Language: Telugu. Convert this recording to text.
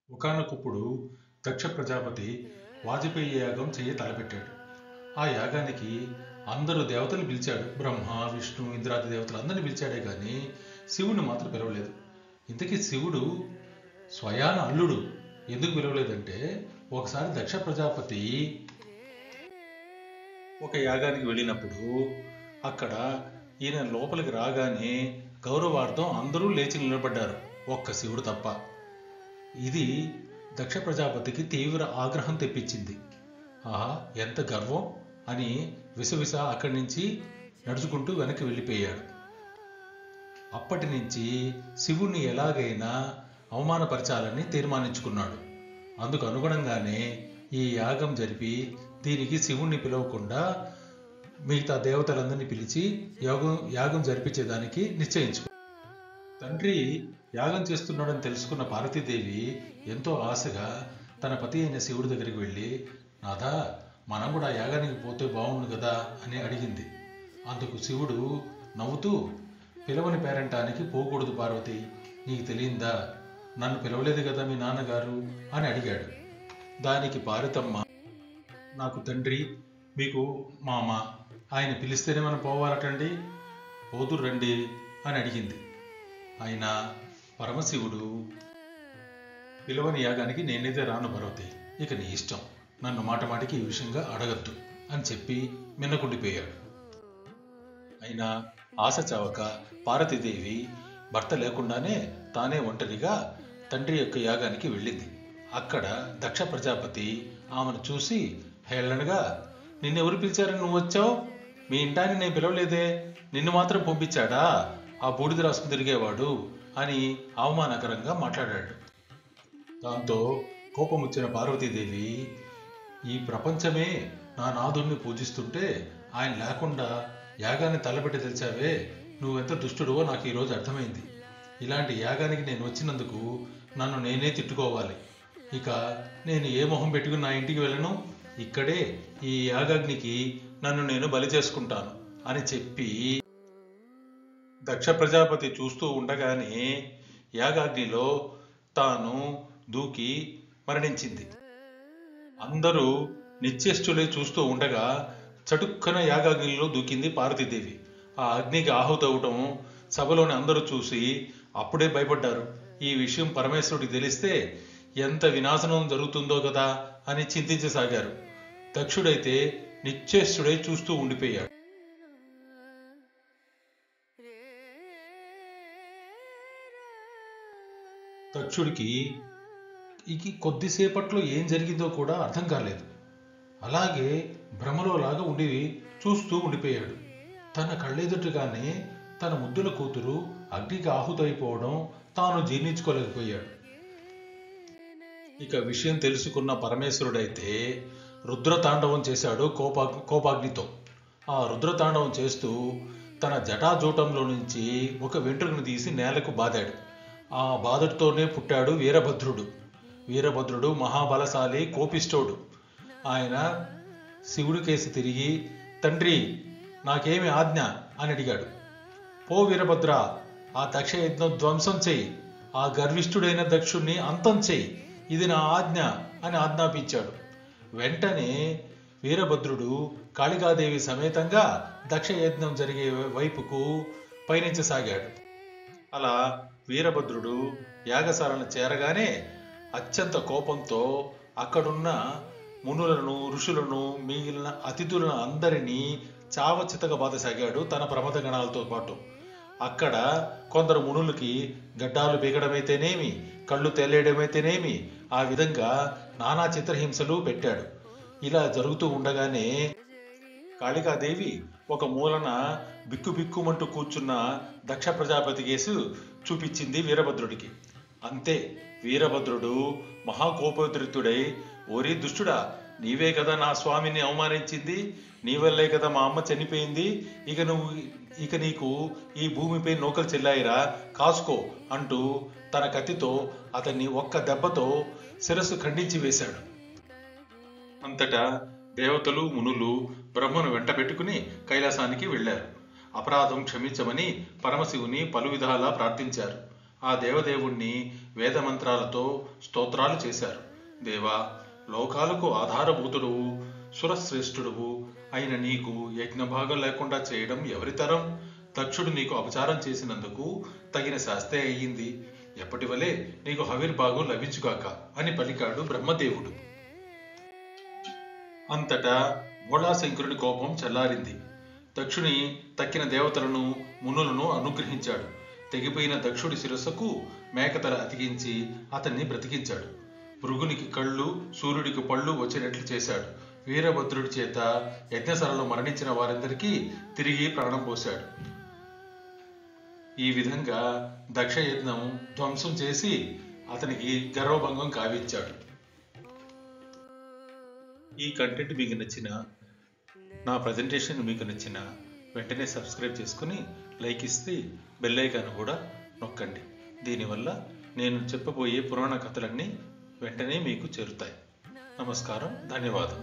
ఒకానొకప్పుడు దక్ష ప్రజాపతి వాజపేయి యాగం చెయ్య తలపెట్టాడు. ఆ యాగానికి అందరూ దేవతలు పిలిచాడు. బ్రహ్మ, విష్ణు, ఇంద్రాది దేవతలు అందరిని పిలిచాడే కానీ శివుడిని మాత్రం పిలవలేదు. ఇంతకీ శివుడు స్వయాన అల్లుడు ఎందుకు పిలవలేదంటే, ఒకసారి దక్ష ప్రజాపతి ఒక యాగానికి వెళ్ళినప్పుడు అక్కడ ఈయన లోపలికి రాగానే గౌరవార్థం అందరూ లేచి నిలబడ్డారు, ఒక్క శివుడు తప్ప. ఇది దక్ష ప్రజాపతికి తీవ్ర ఆగ్రహం తెప్పించింది. ఆహా, ఎంత గర్వం అని విసవిస అక్కడి నుంచి నడుచుకుంటూ వెనక్కి వెళ్ళిపోయాడు. అప్పటి నుంచి శివుణ్ణి ఎలాగైనా అవమానపరచాలని తీర్మానించుకున్నాడు. అందుకు అనుగుణంగానే ఈ యాగం జరిపి దీనికి శివుణ్ణి పిలవకుండా మిగతా దేవతలందరినీ పిలిచి యాగం జరిపించేదానికి నిశ్చయించుకున్నాడు. తండ్రి యాగం చేస్తున్నాడని తెలుసుకున్న పార్వతీదేవి ఎంతో ఆశగా తన పతి అయిన శివుడి దగ్గరికి వెళ్ళి, నాథా, మనం కూడా యాగానికి పోతే బాగుండు కదా అని అడిగింది. అందుకు శివుడు నవ్వుతూ, పిలవని పేరంటానికి పోకూడదు పార్వతి, నీకు తెలియందా, నన్ను పిలవలేదు కదా మీ నాన్నగారు అని అడిగాడు. దానికి పార్వతమ్మ, నాకు తండ్రి, మీకు మామ, ఆయన పిలిస్తేనే మనం పోవాలటండి, పోతురు రండి అని అడిగింది. అయినా పరమశివుడు, పిలవని యాగానికి నేనైతే రాను పార్వతి, ఇక నీ ఇష్టం, నన్ను మాటమాటికి ఈ విషయంగా అడగద్దు అని చెప్పి మిన్నకుండిపోయాడు. అయినా ఆశ చావక పార్వతీదేవి భర్త లేకుండానే తానే ఒంటరిగా తండ్రి యొక్క యాగానికి వెళ్ళింది. అక్కడ దక్ష ప్రజాపతి ఆమెను చూసి హేళనగా, నిన్నెవరు పిలిచారని నువ్వు వచ్చావు? మీ ఇంటాన్ని నేను పిలవలేదే, నిన్ను మాత్రం పంపించాడా ఆ బూడిద రాసుకు తిరిగేవాడు అని అవమానకరంగా మాట్లాడాడు. దాంతో కోపం వచ్చిన పార్వతీదేవి, ఈ ప్రపంచమే నా నాథుణ్ణి పూజిస్తుంటే ఆయన లేకుండా యాగాన్ని తలపెట్టి తెలిసావే, నువ్వెంత దుష్టుడువో నాకు ఈరోజు అర్థమైంది. ఇలాంటి యాగానికి నేను వచ్చినందుకు నన్ను నేనే తిట్టుకోవాలి. ఇక నేను ఏ మొహం పెట్టుకుని నా ఇంటికి వెళ్ళను, ఇక్కడే ఈ యాగాగ్నికి నన్ను నేను బలి చేసుకుంటాను అని చెప్పి దక్ష ప్రజాపతి చూస్తూ ఉండగానే యాగాగ్నిలో తాను దూకి మరణించింది. అందరూ నిశ్చేష్టులై చూస్తూ ఉండగా చటుక్కన యాగాగ్నిలో దూకింది పార్వతీదేవి. ఆ అగ్నికి ఆహుతవటం సభలోని అందరూ చూసి అప్పుడే భయపడ్డారు. ఈ విషయం పరమేశ్వరుడికి తెలిస్తే ఎంత వినాశనం జరుగుతుందో కదా అని చింతించసాగారు. దక్షుడైతే నిశ్చేష్టుడై చూస్తూ ఉండిపోయాడు. దక్షుడికి కొద్దిసేపట్లో ఏం జరిగిందో కూడా అర్థం కాలేదు. అలాగే భ్రమలోలాగా ఉండి చూస్తూ ఉండిపోయాడు. తన కళ్ళెదుటగానే తన ముద్దుల కూతురు అగ్నికి ఆహుతైపోవడం తాను జీర్ణించుకోలేకపోయాడు. ఇక విషయం తెలుసుకున్న పరమేశ్వరుడైతే రుద్రతాండవం చేశాడు కోపాగ్నితో. ఆ రుద్రతాండవం చేస్తూ తన జటాజూటంలో నుంచి ఒక వెంట్రుకను తీసి నేలకు బాదాడు. ఆ బాధతోనే పుట్టాడు వీరభద్రుడు. వీరభద్రుడు మహాబలశాలి, కోపిష్టోడు. ఆయన శివుడి కేసి తిరిగి, తండ్రి, నాకేమి ఆజ్ఞ అని అడిగాడు. పో వీరభద్ర, ఆ దక్ష యజ్ఞం ధ్వంసం చెయ్యి, ఆ గర్విష్ఠుడైన దక్షుణ్ణి అంతం చెయ్యి, ఇది నా ఆజ్ఞ అని ఆజ్ఞాపించాడు. వెంటనే వీరభద్రుడు కాళికాదేవి సమేతంగా దక్ష యజ్ఞం జరిగే వైపుకు పయనించసాగాడు. అలా వీరభద్రుడు యాగశాలను చేరగానే అత్యంత కోపంతో అక్కడున్న మునులను, ఋషులను, మిగిలిన అతిథులను అందరినీ చావచితగా బాధసాగాడు తన ప్రమద గణాలతో పాటు. అక్కడ కొందరు మునులకి గడ్డాలు పీకడమైతేనేమి, కళ్ళు తెల్లేయడమైతేనేమి, ఆ విధంగా నానా చిత్రహింసలు పెట్టాడు. ఇలా జరుగుతూ ఉండగానే కాళికాదేవి ఒక మూలన బిక్కుబిక్కుమంటూ కూర్చున్న దక్ష ప్రజాపతి కేసు చూపించింది వీరభద్రుడికి. అంతే, వీరభద్రుడు మహాకోపోద్రిక్తుడై, ఓరి దుష్టుడా, నీవే కదా నా స్వామిని అవమానించింది, నీ వల్లే కదా మా అమ్మ చనిపోయింది, ఇక నీకు ఈ భూమిపై నూకలు చెల్లాయిరా, కాసుకో అంటూ తన కత్తితో అతన్ని ఒక్క దెబ్బతో శిరస్సు ఖండించి వేశాడు. అంతటా దేవతలు, మునులు బ్రహ్మను వెంట పెట్టుకుని కైలాసానికి వెళ్లారు. అపరాధం క్షమించమని పరమశివుని పలు విధాలా ప్రార్థించారు. ఆ దేవదేవుణ్ణి వేదమంత్రాలతో స్తోత్రాలు చేశారు. దేవా, లోకాలకు ఆధారభూతుడువు, సురశ్రేష్ఠుడువు అయిన నీకు యజ్ఞభాగం లేకుండా చేయడం ఎవరితరం? దక్షుడు నీకు అపచారం చేసినందుకు తగిన శాస్తే అయ్యింది. ఎప్పటి వలె నీకు హవిర్భాగం లభించుగాక అని పలికాడు బ్రహ్మదేవుడు. అంతటా భోళాశంకరుడి కోపం చల్లారింది. దక్షుని తక్కిన దేవతలను మునులను అనుగ్రహించాడు. తెగిపోయిన దక్షుడి శిరస్సుకు మేకతల అతికించి అతన్ని బ్రతికించాడు. భృగునికి కళ్ళు, సూర్యుడికి పళ్ళు వచ్చినట్లు చేశాడు. వీరభద్రుడి చేత యజ్ఞశాలలో మరణించిన వారందరికీ తిరిగి ప్రాణం పోశాడు. ఈ విధంగా దక్షయజ్ఞం ధ్వంసం చేసి అతనికి గర్వభంగం కావించాడు. ఈ కంటెంట్ మీకు నచ్చిన, నా ప్రజెంటేషన్ మీకు నచ్చిన వెంటనే సబ్స్క్రైబ్ చేసుకుని లైక్ ఇస్తే బెల్ ఐకాన్ కూడా నొక్కండి. దీనివల్ల నేను చెప్పబోయే పురాణ కథలన్నీ వెంటనే మీకు చేరుతాయి. నమస్కారం, ధన్యవాదం.